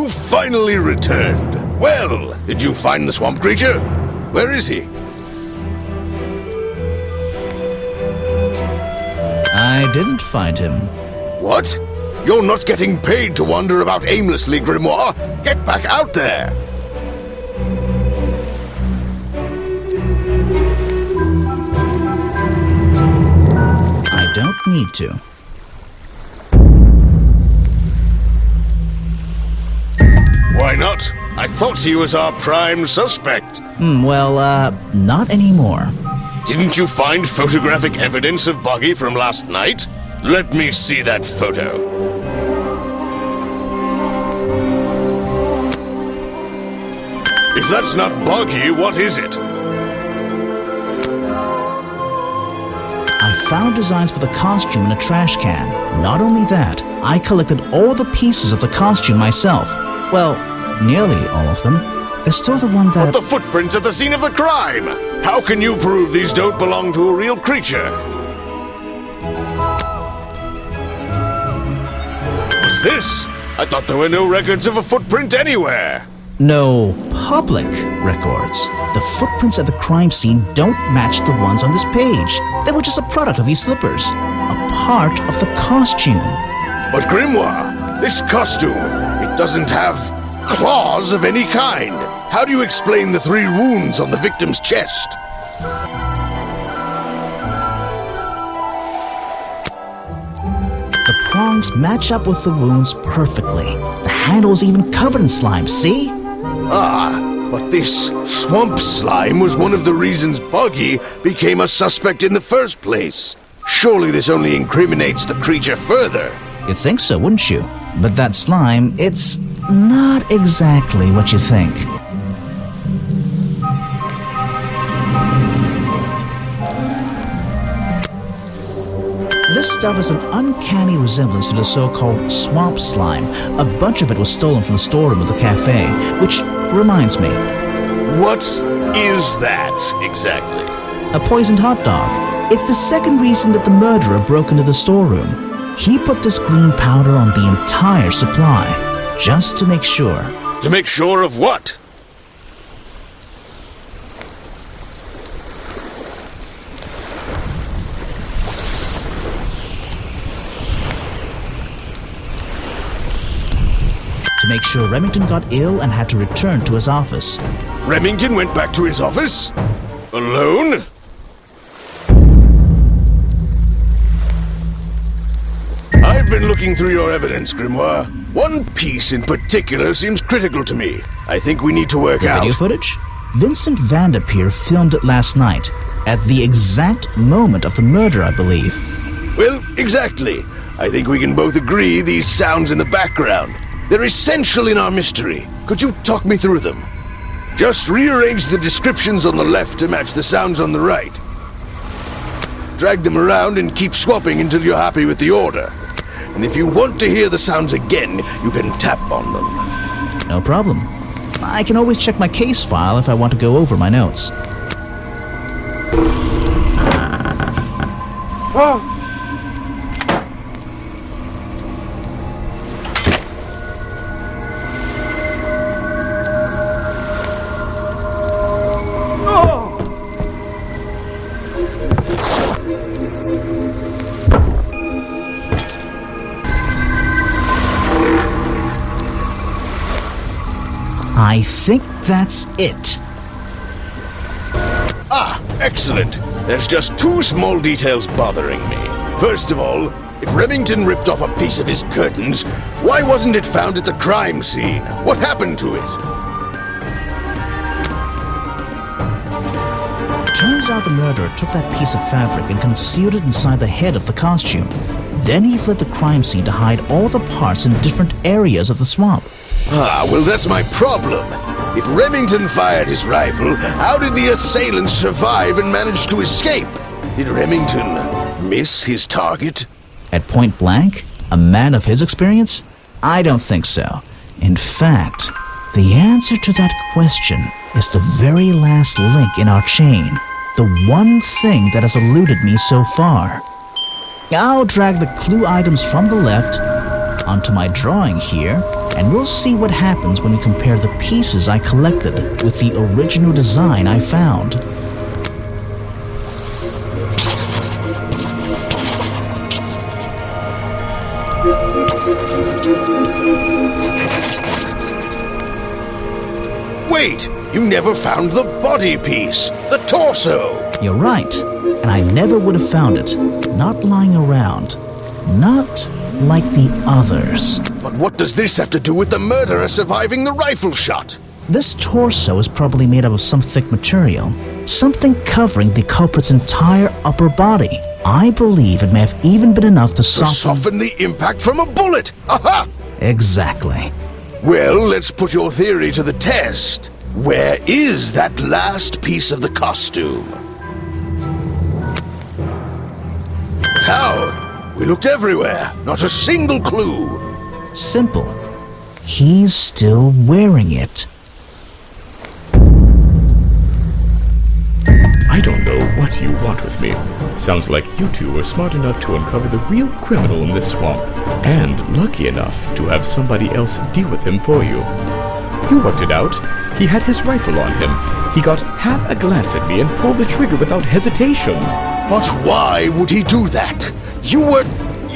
You finally returned. Well, did you find the swamp creature? Where is he? I didn't find him. What? You're not getting paid to wander about aimlessly, Grimoire. Get back out there. I don't need to. Why not? I thought he was our prime suspect. Not anymore. Didn't you find photographic evidence of Buggy from last night? Let me see that photo. If that's not Buggy, what is it? I found designs for the costume in a trash can. Not only that, I collected all the pieces of the costume myself. Well, nearly all of them. There's still the one that... But the footprints at the scene of the crime! How can you prove these don't belong to a real creature? What's this? I thought there were no records of a footprint anywhere. No public records. The footprints at the crime scene don't match the ones on this page. They were just a product of these slippers. A part of the costume. But Grimoire, this costume, it doesn't have claws of any kind. How do you explain the 3 wounds on the victim's chest? The prongs match up with the wounds perfectly. The handle's even covered in slime, see? Ah, but this swamp slime was one of the reasons Buggy became a suspect in the first place. Surely this only incriminates the creature further. You'd think so, wouldn't you? But that slime, it's not exactly what you think. This stuff is an uncanny resemblance to the so-called swamp slime. A bunch of it was stolen from the storeroom of the cafe, which reminds me. What is that exactly? A poisoned hot dog. It's the second reason that the murderer broke into the storeroom. He put this green powder on the entire supply, just to make sure. To make sure of what? To make sure Remington got ill and had to return to his office. Remington went back to his office? Alone? I've been looking through your evidence, Grimoire. One piece in particular seems critical to me. I think we need to work out. Video footage? Vincent Vanderpeer filmed it last night, at the exact moment of the murder, I believe. Well, exactly. I think we can both agree these sounds in the background. They're essential in our mystery. Could you talk me through them? Just rearrange the descriptions on the left to match the sounds on the right. Drag them around and keep swapping until you're happy with the order. And if you want to hear the sounds again, you can tap on them. No problem. I can always check my case file if I want to go over my notes. I think that's it. Ah, excellent. There's just 2 small details bothering me. First of all, if Remington ripped off a piece of his curtains, why wasn't it found at the crime scene? What happened to it? Turns out the murderer took that piece of fabric and concealed it inside the head of the costume. Then he fled the crime scene to hide all the parts in different areas of the swamp. Ah, well, that's my problem. If Remington fired his rifle, how did the assailant survive and manage to escape? Did Remington miss his target? At point blank? A man of his experience? I don't think so. In fact, the answer to that question is the very last link in our chain. The one thing that has eluded me so far. I'll drag the clue items from the left onto my drawing here and we'll see what happens when we compare the pieces I collected with the original design I found. Wait! You never found the body piece! The torso! You're right, and I never would have found it. Not lying around. Not like the others. But what does this have to do with the murderer surviving the rifle shot? This torso is probably made up of some thick material, something covering the culprit's entire upper body. I believe it may have even been enough to soften the impact from a bullet! Aha! Exactly. Well, let's put your theory to the test. Where is that last piece of the costume? How? We looked everywhere. Not a single clue. Simple. He's still wearing it. I don't know what you want with me. Sounds like you two were smart enough to uncover the real criminal in this swamp, and lucky enough to have somebody else deal with him for you. You worked it out. He had his rifle on him. He got half a glance at me and pulled the trigger without hesitation. But why would he do that? You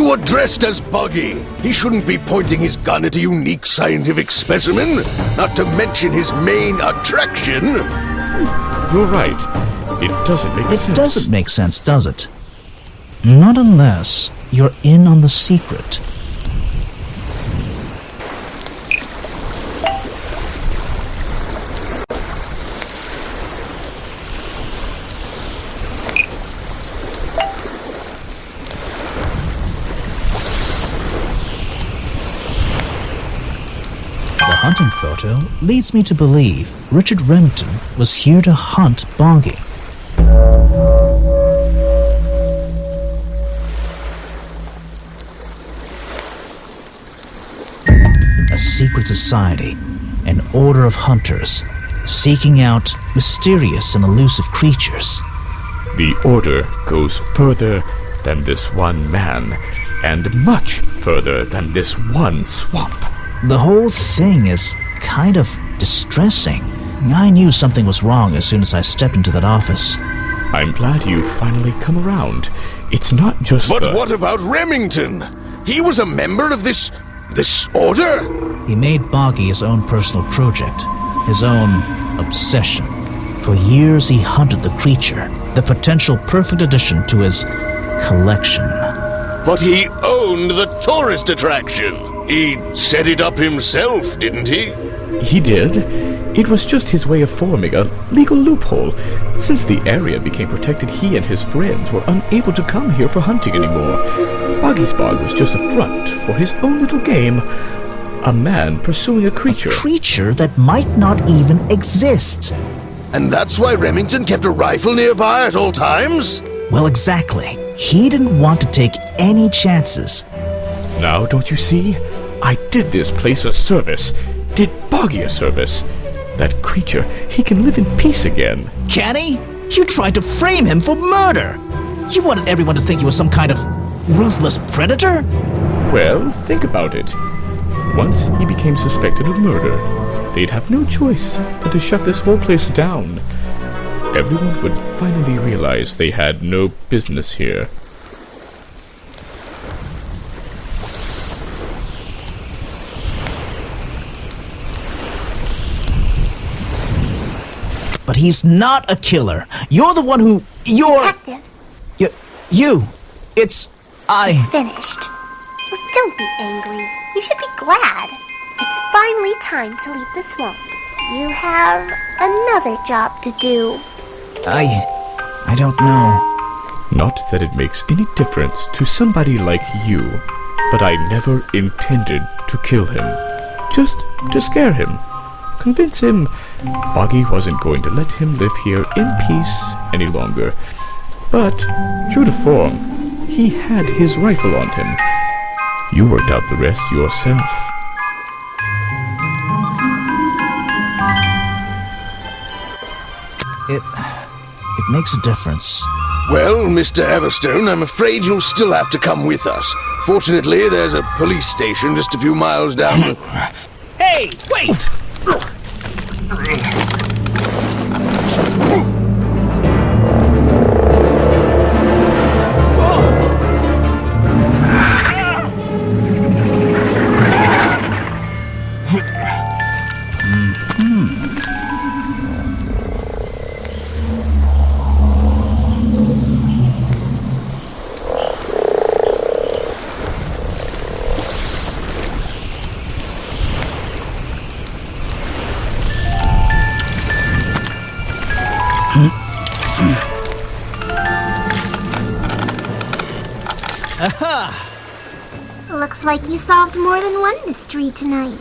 were dressed as Buggy. He shouldn't be pointing his gun at a unique scientific specimen, not to mention his main attraction. You're right. It doesn't make sense. It doesn't make sense, does it? Not unless you're in on the secret. The hunting photo leads me to believe Richard Remington was here to hunt Boggy. A secret society, an order of hunters, seeking out mysterious and elusive creatures. The order goes further than this one man, and much further than this one swamp. The whole thing is kind of distressing. I knew something was wrong as soon as I stepped into that office. I'm glad you've finally come around. It's not just But what about Remington? He was a member of this order? He made Boggy his own personal project, his own obsession. For years he hunted the creature, the potential perfect addition to his collection. But he owned the tourist attraction. He set it up himself, didn't he? He did. It was just his way of forming a legal loophole. Since the area became protected, he and his friends were unable to come here for hunting anymore. Boggy's Bog was just a front for his own little game. A man pursuing a creature. A creature that might not even exist. And that's why Remington kept a rifle nearby at all times? Well, exactly. He didn't want to take any chances. Now, don't you see? I did this place a service. Did Boggy a service. That creature, he can live in peace again. Can he? You tried to frame him for murder. You wanted everyone to think he was some kind of ruthless predator? Well, think about it. Once he became suspected of murder, they'd have no choice but to shut this whole place down. Everyone would finally realize they had no business here. But he's not a killer. You're the one who... Detective. It's finished. Well, don't be angry. You should be glad. It's finally time to leave the swamp. You have another job to do. I don't know. Not that it makes any difference to somebody like you, but I never intended to kill him. Just to scare him. Convince him Boggy wasn't going to let him live here in peace any longer. But, true to form, he had his rifle on him. You worked out the rest yourself. It makes a difference. Well, Mr. Everstone, I'm afraid you'll still have to come with us. Fortunately, there's a police station just a few miles down. Hey, wait! Looks like you solved more than one mystery tonight.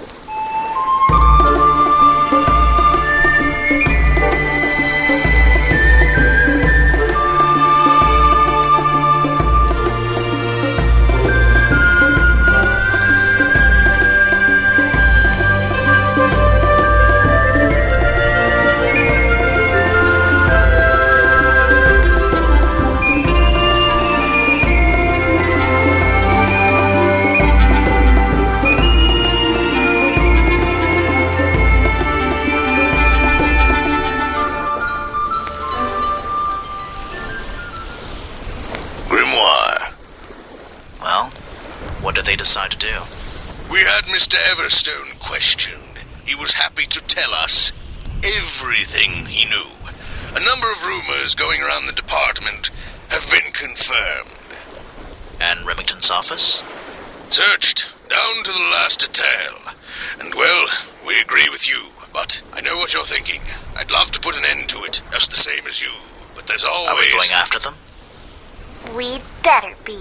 Grimoire. Well, what did they decide to do? We had Mr. Everstone questioned. He was happy to tell us everything he knew. A number of rumors going around the department have been confirmed. And Remington's office? Searched down to the last detail. And well, we agree with you. But I know what you're thinking. I'd love to put an end to it, just the same as you. But there's always... Are we going after them? We'd better be.